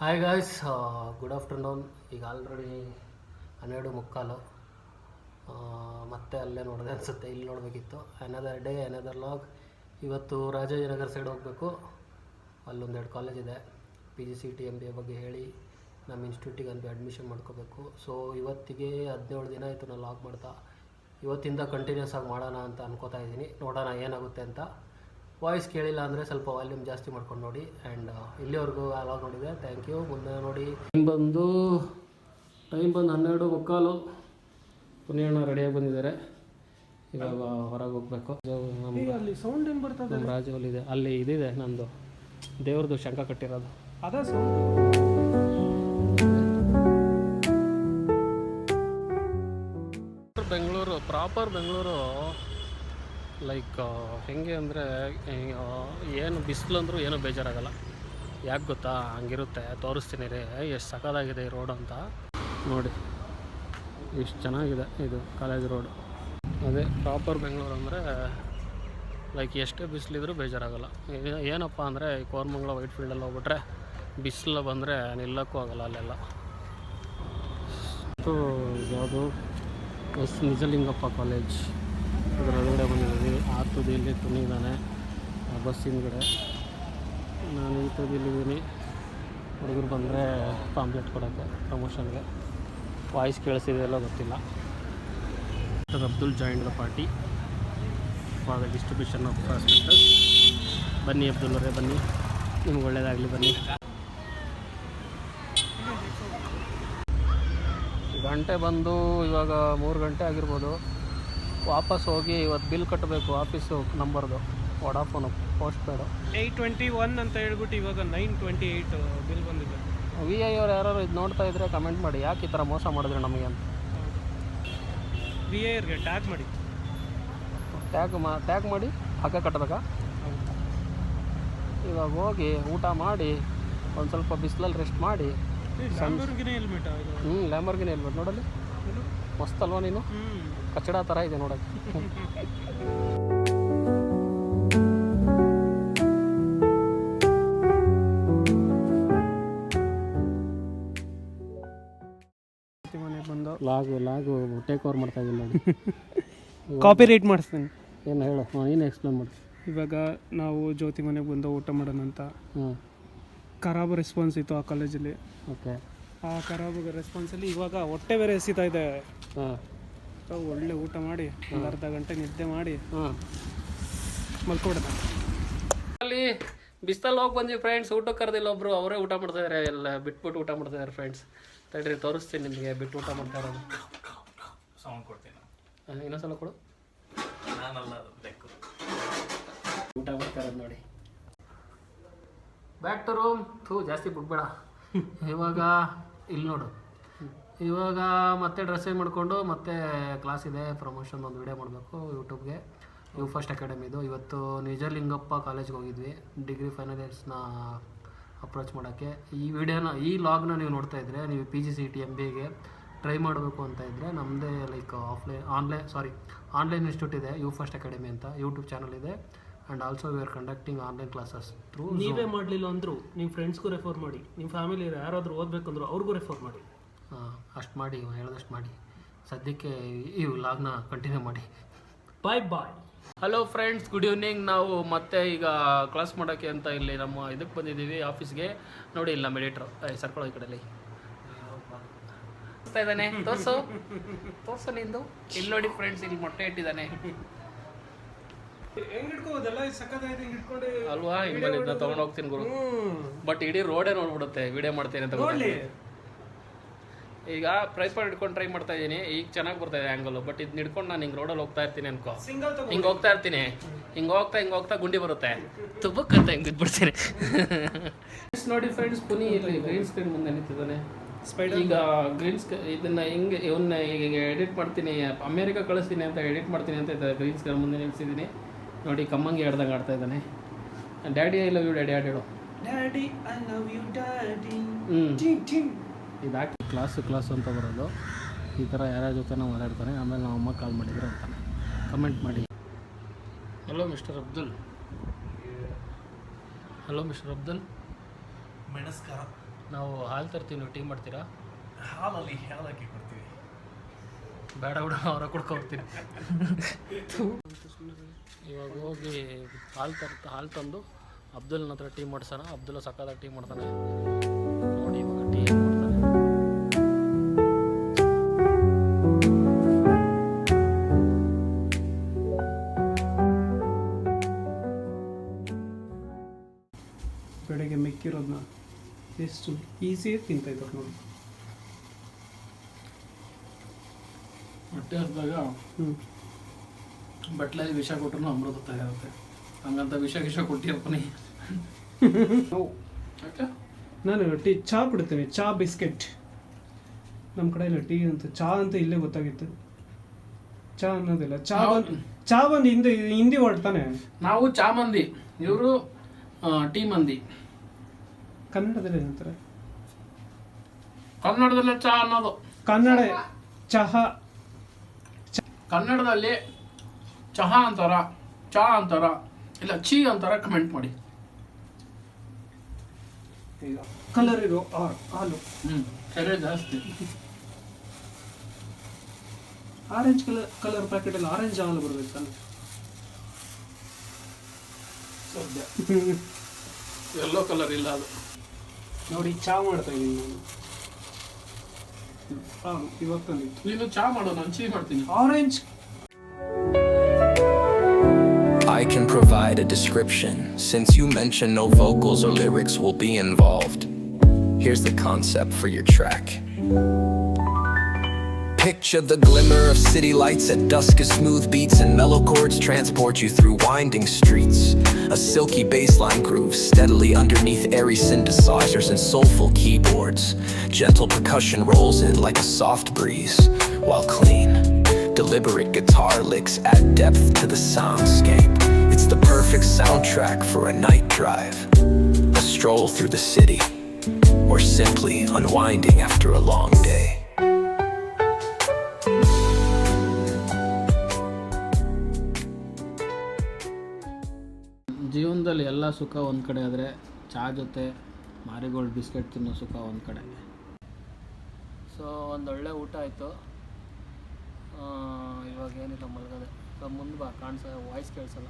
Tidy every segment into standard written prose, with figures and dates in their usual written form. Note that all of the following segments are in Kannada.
Hi guys, good afternoon. ಈಗ ಆಲ್ರೆಡಿ 12:15. ಮತ್ತೆ ಅಲ್ಲೇ ನೋಡಿದೆ ಅನಿಸುತ್ತೆ, ಇಲ್ಲಿ ನೋಡಬೇಕಿತ್ತು. Another day another log. ಇವತ್ತು ರಾಜಾಜಿನಗರ ಸೈಡ್ ಹೋಗಬೇಕು. ಅಲ್ಲೊಂದೆರಡು ಕಾಲೇಜ್ ಇದೆ. PGCET MBA ಬಗ್ಗೆ ಹೇಳಿ ನಮ್ಮ ಇನ್ಸ್ಟಿಟ್ಯೂಟಿಗೆ ಅಡ್ಮಿಷನ್ ಮಾಡ್ಕೋಬೇಕು. ಸೊ ಇವತ್ತಿಗೆ 17 ದಿನ ಆಯಿತು ನಾನು ಲಾಗ್ ಮಾಡ್ತಾ. ಇವತ್ತಿಂದ ಕಂಟಿನ್ಯೂಸ್ ಆಗಿ ಮಾಡೋಣ ಅಂತ ಅನ್ಕೋತಾ ಇದ್ದೀನಿ. ನೋಡೋಣ ಏನಾಗುತ್ತೆ ಅಂತ. ವಾಯ್ಸ್ ಕೇಳಿಲ್ಲ ಅಂದರೆ ಸ್ವಲ್ಪ ವಾಲ್ಯೂಮ್ ಜಾಸ್ತಿ ಮಾಡ್ಕೊಂಡು ನೋಡಿ. ಆ್ಯಂಡ್ ಇಲ್ಲಿವರೆಗೂ ಲಾಗ್ ನೋಡಿದೆ, ಥ್ಯಾಂಕ್ ಯು. ಮುಂದೆ ನೋಡಿ. ಟೈಮ್ ಬಂದು 12:15. ಪುಣ್ಯಣ್ಣ ರೆಡಿಯಾಗಿ ಬಂದಿದ್ದಾರೆ. ಇವಾಗ ಹೊರಗೆ ಹೋಗ್ಬೇಕು. ಅಲ್ಲಿ ಸೌಂಡ್ ಏನು ಬರ್ತದೆ? ನಮ್ಮ ರಾಜವಲ್ಲಿದೆ, ಅಲ್ಲಿ ಇದಿದೆ ನಂದು ದೇವ್ರದ್ದು ಶಂಕ ಕಟ್ಟಿರೋದು. ಅದೇ sound. Bengaluru proper Bengaluru like ಹೆಂಗೆ ಅಂದರೆ ಏನು ಬಿಸಿಲು ಅಂದರೂ ಏನೂ ಬೇಜಾರಾಗಲ್ಲ. ಯಾಕೆ ಗೊತ್ತಾ, ಹಂಗಿರುತ್ತೆ. ತೋರಿಸ್ತೀನಿ ರೀ ಎಷ್ಟು ಸಖತ್ತಾಗಿದೆ ಈ ರೋಡ್ ಅಂತ. ನೋಡಿ ಎಷ್ಟು ಚೆನ್ನಾಗಿದೆ ಇದು ಕಾಲೇಜ್ ರೋಡು. ಅದೇ ಪ್ರಾಪರ್ ಬೆಂಗಳೂರು ಅಂದರೆ ಲೈಕ್ ಎಷ್ಟೇ ಬಿಸಿಲಿದ್ರೂ ಬೇಜಾರಾಗಲ್ಲ. ಏನಪ್ಪ ಅಂದರೆ ಕೋರಮಂಗಲ ವೈಟ್ ಫೀಲ್ಡಲ್ಲಿ ಹೋಗ್ಬಿಟ್ರೆ ಬಿಸಿಲು ಬಂದರೆ ನಿಲ್ಲಕ್ಕೂ ಆಗಲ್ಲ ಅಲ್ಲೆಲ್ಲ. ಯಾವುದು ನಿಜಲಿಂಗಪ್ಪ ಕಾಲೇಜ್, ಅದರ ಒಳಗಡೆ ಬಂದಿದ್ದೀವಿ. ಆ ತುದಿಯಲ್ಲಿ ತುನಿದಾನೆ ಆ ಬಸ್ ಹಿಂದ್ಗಡೆ. ನಾನು ಈ ತುದಿಯಲ್ಲಿದ್ದೀನಿ. ಹುಡುಗರು ಬಂದರೆ ಪಾಂಪ್ಲೆಟ್ ಕೊಡೋಕ್ಕೆ ಪ್ರಮೋಷನ್ಗೆ. ವಾಯ್ಸ್ ಕೇಳಿಸಿದೆಯಲ್ಲ ಗೊತ್ತಿಲ್ಲ. Abdul joint the party for the distribution of prospectus. ಬನ್ನಿ ಅಬ್ದುಲ್ ಅವರೇ, ಬನ್ನಿ, ನಿಮ್ಗೆ ಒಳ್ಳೆಯದಾಗಲಿ, ಬನ್ನಿ. ಗಂಟೆ ಬಂದು ಇವಾಗ 3 ಗಂಟೆ ಆಗಿರ್ಬೋದು. ವಾಪಸ್ ಹೋಗಿ ಇವತ್ತು ಬಿಲ್ ಕಟ್ಟಬೇಕು. ಆಫೀಸು ನಂಬರ್ದು ವಡಾಫೋನು ಪೋಸ್ಟ್ ಪೇಡು 821 ಅಂತ ಹೇಳ್ಬಿಟ್ಟು ಇವಾಗ 928 ಬಿಲ್ ಬಂದಿದೆ. VI ಅವ್ರು ಯಾರು ಇದು ನೋಡ್ತಾ ಇದ್ದರೆ ಕಮೆಂಟ್ ಮಾಡಿ, ಯಾಕೆ ಈ ಥರ ಮೋಸ ಮಾಡಿದ್ರೆ ನಮಗೆ ಅಂತ. VI ಅವ್ರಿಗೆ ಟ್ಯಾಗ್ ಮಾಡಿ ಹಾಗೆ ಕಟ್ಟಬೇಕಾ? ಇವಾಗ ಹೋಗಿ ಊಟ ಮಾಡಿ ಒಂದು ಸ್ವಲ್ಪ ಬಿಸಿಲಲ್ಲಿ ರೆಸ್ಟ್ ಮಾಡಿ. ಹೆಲ್ಮೆಟ್ ಲ್ಯಾಂಬರ್ಗಿನಿ ಹೆಲ್ಮೆಟ್ ನೋಡಲ್ಲಿ ಮಸ್ತ್ ಅಲ್ವಾ ನೀನು? ಕಚ್ಚಡ ಥರ ಇದೆ ನೋಡೋಕ್ಕೆ. ಮನೆಗೆ ಬಂದು ಲಾಗು ಟೇಕ್ ಓವರ್ ಮಾಡ್ತಾ ಇದ್ದೀನಿ ನೋಡಿ. ಕಾಪಿ ರೈಟ್ ಮಾಡಿಸ್ತೀನಿ. ಏನು ಹೇಳು, ನೀನು ಎಕ್ಸ್ಪ್ಲೇನ್ ಮಾಡಿ. ಇವಾಗ ನಾವು ಜ್ಯೋತಿ ಮನೆಗೆ ಬಂದು ಊಟ ಮಾಡೋಣ ಅಂತ. ಖರಾಬ್ ರೆಸ್ಪಾನ್ಸ್ ಇತ್ತು ಆ ಕಾಲೇಜಲ್ಲಿ. ಓಕೆ. ಆ ಖರಾಬ್ ರೆಸ್ಪಾನ್ಸಲ್ಲಿ ಇವಾಗ ಹೊಟ್ಟೆ ಬೇರೆ ಎಸಿತಾ ಇದೆ. ಒಳ್ಳೆ ಊಟ ಮಾಡಿ ಒಂದು ಅರ್ಧ ಗಂಟೆ ನಿದ್ದೆ ಮಾಡಿ ಮಲ್ಕೊಬಿಡೋಣ. ಅಲ್ಲಿ ಬಿಸ್ತಲ್ಲಿ ಹೋಗಿ ಬಂದ್ವಿ ಫ್ರೆಂಡ್ಸ್. ಊಟಕ್ಕೆ ಕರೆದಿಲ್ಲ ಒಬ್ಬರು, ಅವರೇ ಊಟ ಮಾಡ್ತಾಯಿದ್ದಾರೆ. ಎಲ್ಲ ಬಿಟ್ಬಿಟ್ಟು ಊಟ ಮಾಡ್ತಾಯಿದ್ದಾರೆ ಫ್ರೆಂಡ್ಸ್. ತಡ್ರಿ ತೋರಿಸ್ತೀನಿ ನಿಮಗೆ ಬಿಟ್ಟು ಊಟ ಮಾಡ್ತಾ ಇರೋದು. ಇನ್ನೊಂದ್ಸಲ ಕೊಡು. ಊಟ ಮಾಡ್ತಾ ಇರೋದು ನೋಡಿ. Back to room. ಜಾಸ್ತಿ ಬಿಡ್ಬೇಡ. ಇವಾಗ ಇಲ್ಲಿ ನೋಡು. ಇವಾಗ ಮತ್ತೆ ಡ್ರೆಸ್ ಚೇಂಜ್ ಮಾಡಿಕೊಂಡು ಮತ್ತೆ ಕ್ಲಾಸ್ ಇದೆ. ಪ್ರಮೋಷನ್ ಒಂದು ವಿಡಿಯೋ ಮಾಡಬೇಕು ಯೂಟ್ಯೂಬ್ಗೆ. ಫಸ್ಟ್ ಅಕಾಡೆಮಿದು. ಇವತ್ತು ನಿಜಲಿಂಗಪ್ಪ ಕಾಲೇಜ್ಗೆ ಹೋಗಿದ್ವಿ ಡಿಗ್ರಿ ಫೈನಲ್ ಇಯರ್ಸ್ನ ಅಪ್ರೋಚ್ ಮಾಡೋಕ್ಕೆ. ಈ ಲಾಗ್ನ ನೀವು ನೋಡ್ತಾ ಇದ್ದರೆ, ನೀವು PGCET MBAಗೆ ಟ್ರೈ ಮಾಡಬೇಕು ಅಂತ ಇದ್ದರೆ, ನಮ್ಮದೇ ಲೈಕ್ ಆನ್ಲೈನ್ ಇನ್ಸ್ಟಿಟ್ಯೂಟ್ ಇದೆ, ಫಸ್ಟ್ ಅಕಾಡೆಮಿ ಅಂತ ಯೂಟ್ಯೂಬ್ ಚಾನಲ್ ಇದೆ. And also we are conducting online classes through. ನೀವೇ ಮಾಡಲಿಲ್ಲ ಅಂದರು ನಿಮ್ಮ ಫ್ರೆಂಡ್ಸ್ಗೂ ರೆಫರ್ ಮಾಡಿ. ನಿಮ್ಮ ಫ್ಯಾಮಿಲಿ ಯಾರಾದರೂ ಓದಬೇಕಂದ್ರು ಅವ್ರಿಗೂ ರೆಫರ್ ಮಾಡಿ. ಅಷ್ಟು ಮಾಡಿ, ಹೇಳಿದಷ್ಟು ಮಾಡಿ. ಸದ್ಯಕ್ಕೆ ಈ ವ್ಲಾಗ್ನ ಕಂಟಿನ್ಯೂ ಮಾಡಿ. Bye. Hello friends, good evening. ನಾವು ಮತ್ತೆ ಈಗ ಕ್ಲಾಸ್ ಮಾಡೋಕ್ಕೆ ಅಂತ ಇಲ್ಲಿ ನಮ್ಮ ಇದಕ್ಕೆ ಬಂದಿದ್ದೀವಿ, ಆಫೀಸ್ಗೆ. ನೋಡಿ ಇಲ್ಲ ಮೆಡಿಟ್ರು ಸರ್ಕೊಳ್ಳೋ ಈ ಕಡೆಯಲ್ಲಿ ಇದ್ದಾನೆ. ತೋರ್ಸು ನಿಂದು. ಇಲ್ಲಿ ನೋಡಿ ಫ್ರೆಂಡ್ಸ್, ಇಲ್ಲಿ ಮೊಟ್ಟೆ ಇಟ್ಟಿದ್ದಾನೆ ಅಲ್ವಾ? ಹಿಂಗೆ ತೊಗೊಂಡು ಹೋಗ್ತೀನಿ ಗುರು. ಬಟ್ ಇಡೀ ರೋಡೇ ನೋಡ್ಬಿಡುತ್ತೆ ವಿಡಿಯೋ ಮಾಡ್ತೀನಿ ಅಂತ. ಈಗ ಟ್ರೈಪಾಡ್ ಹಿಡ್ಕೊಂಡು ಟ್ರೈ ಮಾಡ್ತಾ ಇದ್ದೀನಿ. ಈಗ ಚೆನ್ನಾಗಿ ಬರ್ತಾ ಇದೆ ಆ್ಯಂಗಲ್. ಬಟ್ ಇದನ್ನ ಹಿಡ್ಕೊಂಡು ನಾನು ಹಿಂಗೆ ರೋಡಲ್ಲಿ ಹೋಗ್ತಾ ಇರ್ತೀನಿ ಅನ್ಕೋ. ಹಿಂಗೆ ಹೋಗ್ತಾ ಇರ್ತೀನಿ. ಹಿಂಗೆ ಹೋಗ್ತಾ ಗುಂಡಿ ಬರುತ್ತೆ. ತುಬ್ಬಕ್ಕಂತ ಹಿಂಗೆ ಬಿದ್ಬಿಡ್ತೀನಿ. ನೋಡಿ ಫ್ರೆಂಡ್ಸ್, ಪುನಿ ಇಲ್ಲಿ ಗ್ರೀನ್ ಸ್ಕ್ರೀನ್ ಮುಂದೆ ನಿಂತಿದ್ದಾನೆ. ಈಗ ಇದನ್ನ ಹಿಂಗೆ ಇವನ್ನ ಈಗ ಎಡಿಟ್ ಮಾಡ್ತೀನಿ, ಅಮೇರಿಕಾ ಕಳಿಸ್ತೀನಿ ಅಂತ ಎಡಿಟ್ ಮಾಡ್ತೀನಿ ಅಂತ ಗ್ರೀನ್ ಸ್ಕ್ರೀನ್ ಮುಂದೆ ನಿಲ್ಸಿದ್ದೀನಿ. ನೋಡಿ ಕಮ್ಮಂಗೆ ಹೇಳ್ದಂಗೆ ಆಡ್ತಾ ಇದ್ದಾನೆ. Daddy I love you daddy ಆಡಾಡು. ಇದಾಕಿ ಕ್ಲಾಸು ಅಂತ ಬರೋದು. ಈ ಥರ ಯಾರ್ಯಾರ ಜೊತೆ ನಾವು ಮಾತಾಡ್ತಾನೆ. ಆಮೇಲೆ ನಾವು ಅಮ್ಮ ಕಾಲ್ ಮಾಡಿದ್ರು ಅಂತಾನೆ. ಕಮೆಂಟ್ ಮಾಡಿ. Hello mister Abdul. ನಮಸ್ಕಾರ. ನಾವು ಹಾಲು ತರ್ತೀವಿ, ನೀವು ಟೀ ಮಾಡ್ತೀರಾ? ಹಾಲಲ್ಲಿ ಹಾಕಿ ಕೊಡ್ತೀವಿ. ಬೇಡ ಬಿಡ, ಅವರ ಕುಡ್ಕೊಡ್ತೀನಿ. ಇವಾಗ ಹೋಗಿ ಹಾಲು ತಂದು ಅಬ್ದುಲ್ನ ಹತ್ರ ಟೀ ಮಾಡ್ಸೋಣ. ಅಬ್ದುಲ್ಲ ಸಕ್ಕತ್ತಾಗಿ ಟೀ ಮಾಡ್ತಾನೆ. ನೋಡಿ ಇವಾಗ ಟೀ ಏನು ಮಾಡ್ತಾನೆ. ಬೆಳಗ್ಗೆ ಮಿಕ್ಕಿರೋದನ್ನ ಎಷ್ಟು ಈಸಿಯಾಗಿ ತಿಂತಾಯಿದ್ದಾರೆ ನೋಡಿ. ಹೊಟ್ಟೆ ಹರಿದಾಗ ಬಟ್ಲಲ್ಲಿ ವಿಷ ಕೊಟ್ಟರು ಅಮೃತ ತಯಾರುತ್ತೆ. ಹಂಗಂತ ವಿಷ ಕೊಟ್ಟಿಯಪ್ಪನಿ. ನಾನು ಚಹಾ ಬಿಡ್ತೀನಿ, ಚಹಾ ಬಿಸ್ಕೆಟ್. ನಮ್ಮ ಕಡೆ ಇಲ್ಲ ಟೀ ಅಂತ, ಚಹಾ ಅಂತ ಇಲ್ಲೇ ಗೊತ್ತಾಗಿತ್ತು. ಚಹಾ ಅನ್ನೋದಿಲ್ಲ, ಚಹಾ ಒಂದು ಹಿಂದಿ ವರ್ಡ್ ತಾನೆ. ನಾವು ಚಾ ಮಂದಿ, ಇವರು ಟೀ ಮಂದಿ. ಕನ್ನಡದಲ್ಲಿ ಏನಂತಾರೆ? ಕನ್ನಡದಲ್ಲೇ ಚಹಾ ಅನ್ನೋದು. ಕನ್ನಡ ಚಹಾ, ಕನ್ನಡದಲ್ಲಿ ಚಹಾ ಅಂತಾರ, ಚಹಾ ಅಂತಾರ, ಇಲ್ಲ ಚೀ ಅಂತಾರ? ಕಮೆಂಟ್ ಮಾಡಿ. ಈಗ ಕಲರ್ ಇರೋ ಹಾಲು ಕೆರೆ ಜಾಸ್ತಿ. ಆರೆಂಜ್ ಕಲರ್ ಪ್ಯಾಕೆಟಲ್ಲಿ ಆರೆಂಜ್ ಹಾಲು ಬರಬೇಕು ತಾನೆ. ಎಲ್ಲೋ ಕಲರ್ ಇಲ್ಲ ಅದು. ನೋಡಿ ಚಹಾ ಮಾಡ್ತಾ ಇದ್ದೀನಿ ನಾನು. ಇವಾಗ ತಂದಿತ್ತು. ನೀನು ಚಹಾ ಮಾಡು, ನಾನು ಚೀ ಮಾಡ್ತೀನಿ. Orange. I can provide a description, since you mentioned no vocals or lyrics will be involved. Here's the concept for your track. Picture the glimmer of city lights at dusk as smooth beats and mellow chords transport you through winding streets. A silky bassline grooves steadily underneath airy synthesizers and soulful keyboards. Gentle percussion rolls in like a soft breeze, while clean, deliberate guitar licks add depth to the soundscape. It's the perfect soundtrack for a night drive, a stroll through the city, or simply unwinding after a long day. ಜೀವನದಲ್ಲಿ ಎಲ್ಲ ಸುಖ ಒಂದು ಕಡೆ ಆದರೆ ಚಹಾ ಜೊತೆ ಮಾರಿಗೋಲ್ಡ್ ಬಿಸ್ಕೆಟ್ ತಿನ್ನೋ ಸುಖ ಒಂದು ಕಡೆ. ಸೊ ಒಂದೊಳ್ಳೆ ಊಟ ಆಯಿತು. ಇವಾಗ ಏನಿಲ್ಲ, ಮಲಗದೆ. ಸೊ ಮುಂದೆ ಬಾ, ವಾಯ್ಸ್ ಕೇಳಿಸಲ್ಲ.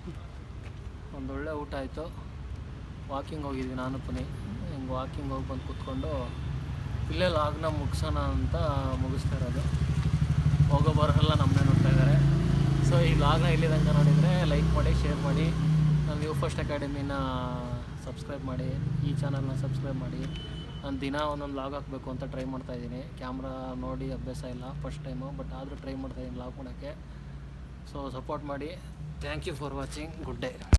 ಒಂದೊಳ್ಳೆ ಊಟ ಆಯಿತು. ವಾಕಿಂಗ್ ಹೋಗಿದ್ವಿ ನಾನು ಪುನಿ. ಹಿಂಗೆ ವಾಕಿಂಗ್ ಹೋಗಿ ಬಂದು ಕೂತ್ಕೊಂಡು ಇಲ್ಲೇ ಲಾಗ್ನ ಮುಗಿಸೋಣ ಅಂತ ಮುಗಿಸ್ತಾ ಇರೋದು. ಹೋಗೋ ಬರೋಲ್ಲ ನಮ್ಮನ್ನೇ ನೋಡ್ತಾ ಇದ್ದಾರೆ. ಸೊ ಈ ಲಾಗ್ನ ಇಲ್ಲಿ ತನಕ ನೋಡಿದರೆ ಲೈಕ್ ಮಾಡಿ, ಶೇರ್ ಮಾಡಿ, ನಮ್ಮ ನ್ಯೂ ಫಸ್ಟ್ ಅಕಾಡೆಮಿನ ಸಬ್ಸ್ಕ್ರೈಬ್ ಮಾಡಿ, ಈ ಚಾನಲ್ನ ಸಬ್ಸ್ಕ್ರೈಬ್ ಮಾಡಿ. ನಾನು ದಿನ ಒಂದೊಂದು ಲಾಗ್ ಹಾಕಬೇಕು ಅಂತ ಟ್ರೈ ಮಾಡ್ತಾಯಿದ್ದೀನಿ. ಕ್ಯಾಮ್ರಾ ನೋಡಿ ಅಭ್ಯಾಸ ಇಲ್ಲ, ಫಸ್ಟ್ ಟೈಮು, ಬಟ್ ಆದರೂ ಟ್ರೈ ಮಾಡ್ತಾಯಿದ್ದೀನಿ ಲಾಗ್ ಮಾಡೋಕ್ಕೆ. ಸೊ ಸಪೋರ್ಟ್ ಮಾಡಿ. Thank you for watching. Good day.